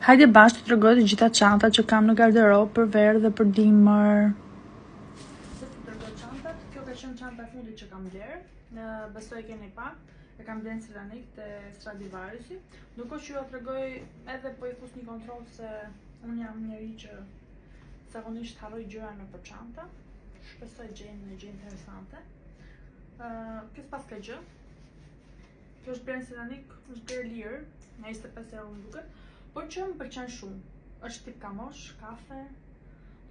Hajde bashkë të tregoj të gjitha çantat që kam në garderobë për verë dhe për dimër. Të tregoj çantat, kjo ka qenë çanta e fundit që kam bler. Besoj keni pa. E kam bler në Selanik te Stradivariusi. Ndërkohë që ju tregoj edhe po i fus një kontroll se unë jam njeri që zakonisht harroj gjëra nëpër çanta. Shpresoj gjej një gjë interesante. Kjo s'pas ka gjë. Kjo është bler në Selanik, është bler lirë, me 25 euro më duket. Por që më pëlqen shumë, është tip kamosh, kafe.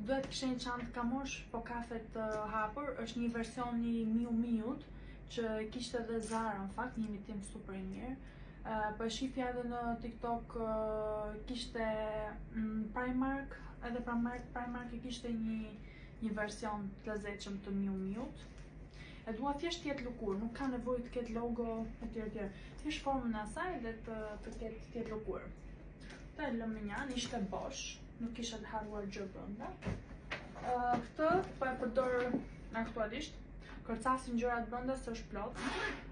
Duhet kishe një çantë kamosh, po kafe të hapur, është një version i Miu Miut, që kishte edhe Zara në fakt, një imitim super i mirë. Po e shifja edhe në TikTok, kishte Primark, edhe Primark e kishte një version të lezetshëm të Miu Miut. E dua thjesht të jetë lëkurë, nuk ka nevojë të ketë logo etj. Thjesht formën e asaj dhe të ketë lëkurë. Këtë e lëm në një anë, ishte bosh, nuk kisha të harruar gjë brenda. Këtë po e përdor aktualisht, kërcasin gjërat brenda se është plot.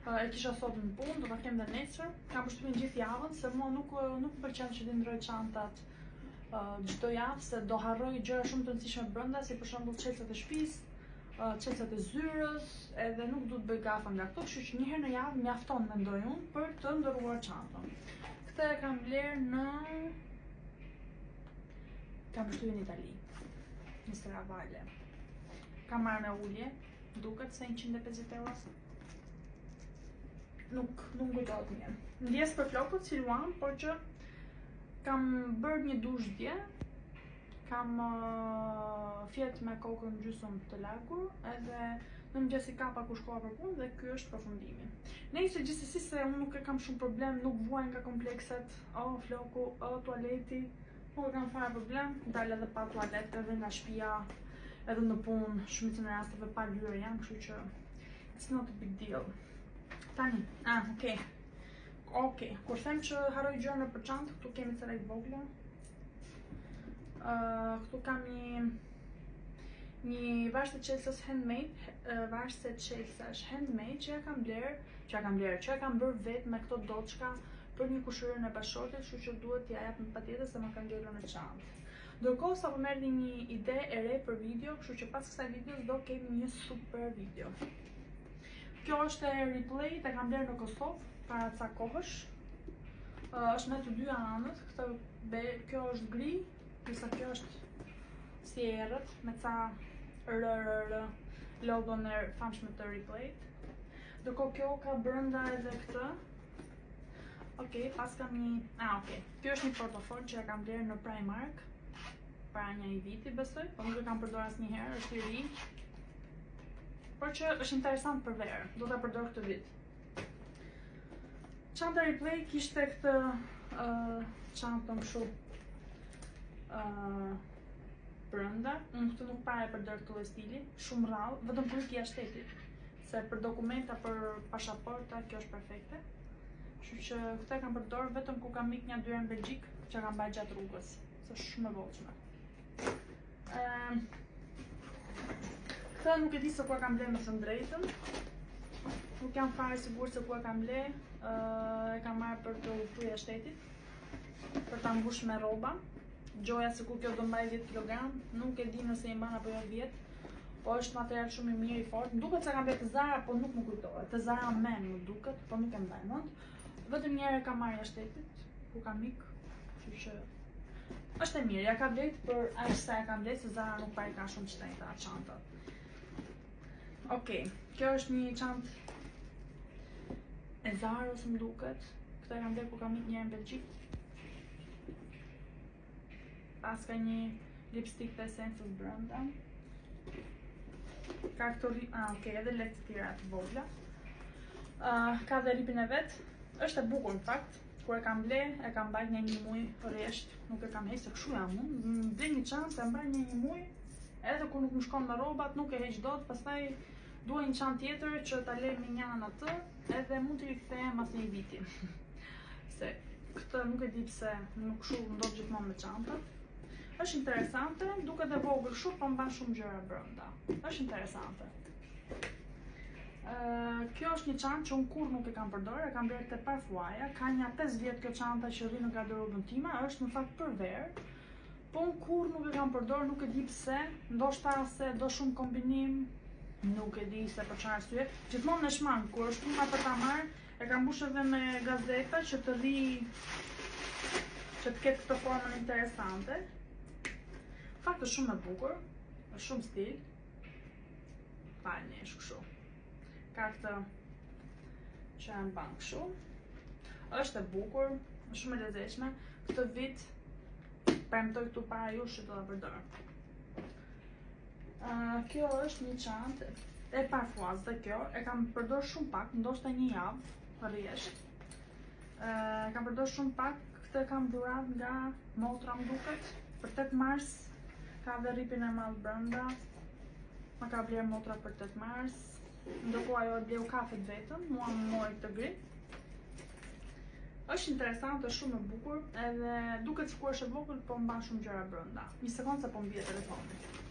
E kisha sot në punë, do ta kem dhe nesër. Kam përshtypjen gjithë javën se mua nuk më pëlqen që të ndroj çantat çdo javë, se do harroj gjëra shumë të rëndësishme brenda, si për shembull çelësat e shtëpisë, çelësat e zyrës, edhe nuk du të bëj gafa nga këto, kështu që një herë në javë mjafton mendoj unë për të ndërruar çantën. Këtë e kam bler në përshtypjen në Itali, në Serravalle. Kam marrë me ulje, duket se 150 euro. Nuk kujtohet mirë. Ndjes për flokët si luan, por që kam bërë një dush dje, kam fjet me kokën gjysmë të lagur, edhe në mëngjes i kapa kur shkova për punë dhe ky është përfundimi. Nëse gjithsesi se unë nuk e kam shumë problem, nuk vuaj nga komplekset, floku, tualeti, nuk e kam fare problem, dal edhe pa tualet, edhe nga shtëpia, edhe në punë, shumicën e rasteve pa lyre jam, kështu që it's not a big deal. Tani, okay. Kur them që harroj gjëra nëpër çantë, këtu kemi ca lek vogla. Këtu kam një varse Chelsea handmade, varse Chelsea është handmade që ja kam bërë vetë me këto doçka për një kushërin e bashkëshortit, kështu që duhet t'ja jap patjetër se më ka ngelur në çantë. Ndërkohë sapo merrni një ide e re për video, kështu që pas kësaj videos do kemi një super video. Kjo është e replay, e kam bler në Kosovë para ca kohësh. Është me të dyja anët, kjo është gri, ndërsa kjo është si errët me ca logon e famshme të Replay. Ndërkohë kjo ka brenda edhe këtë. Okej, pas kam një... Kjo është një portofol që e kam bler në Primark para një viti besoj, po nuk e kam përdorur asnjëherë, është i ri. Por që është interesant për verë, do ta përdor këtë vit. Çanta Replay kishte këtë çantën kështu brenda. Unë këtë nuk para e përdor këtë lloj stili, shumë rrallë, vetëm kur ik jashtë shtetit. Se për dokumenta, për pasaporta, kjo është perfekte. Kështu që këtë kam përdor vetëm kur kam ikë një dyre në Belgjik, që kam bërë gjatë rrugës, se është shumë e vogëlshme. Këtë nuk e di se ku e kam bler me të drejtën. Nuk jam fare sigurt se ku e kam bler. E kam marrë për të udhëtuar jashtë shtetit, për ta mbushur me rroba. Gjoja se ku kjo do mbaj 10 kg, nuk e di nëse i mban apo jo 10. Po është material shumë i mirë i fortë. Më duket se kam bler të Zara, po nuk më kujtohet. Të Zara Men më duket, po nuk e mbaj mend. Vetëm një herë kam marrë jashtë shtetit, ku kam ikë, kështu që është e mirë. Ja ka vlerë për aq sa e kam bler, se Zara nuk pa i ka shumë shtrenjta çantat. Okej, kjo është një çantë e Zarës më duket. Këtë e kam bler kur kam ikë një herë në Belgjik. Pas ka një lipstick të Essences brenda. Ka këto edhe lekë të tjera të vogla. Ka dhe ripin e vet. Është e bukur në fakt. Kur e kam bler, e kam mbajtur një muaj rresht, nuk e kam hequr se kshu jam unë. Dhe një çantë e mbaj një muaj, edhe kur nuk më shkon me rrobat, nuk e heq dot, pastaj dua një çantë tjetër që ta lej me një anë atë, edhe mund t'i rikthehem pas një viti. Se këtë nuk e di pse nuk kshu ndodh gjithmonë me çantat. Është interesante, duket e vogël kështu, po mban shumë gjëra brenda. Është interesante. Kjo është një çantë që unë kur nuk e kam përdorur, e kam blerë te Parfuaja, ka një 5 vjet kjo çanta që rri në garderobën time, është në fakt për verë, po unë kur nuk e kam përdorur, nuk e di pse, ndoshta se do shumë kombinim, nuk e di se për çfarë arsye. Gjithmonë në shmang, kur është puna për ta marrë, e kam mbush edhe me gazeta që të rri, që të ketë këtë formën interesante. Fakt është shumë e bukur, është shumë stil. Falni, është kështu. Ka këtë që janë banë kështu. Është e bukur, është shumë e lezetshme. Këtë vit premtoj këtu para jush që do ta përdor. Kjo është një çantë e Parfuaz dhe kjo e kam përdor shumë pak, ndoshta një javë rresht. Kam përdor shumë pak, këtë kam dhurat nga motra më duket, për 8 mars, ka dhe ripin e madh brenda. Ma ka blerë motra për 8 mars, ndërkohë ajo e bleu kafet vetëm, mua më mori këtë gri. Është interesante, është shumë e bukur, edhe duket sikur është e vogël, po mban shumë gjëra brenda. Një sekondë se po mbie telefoni.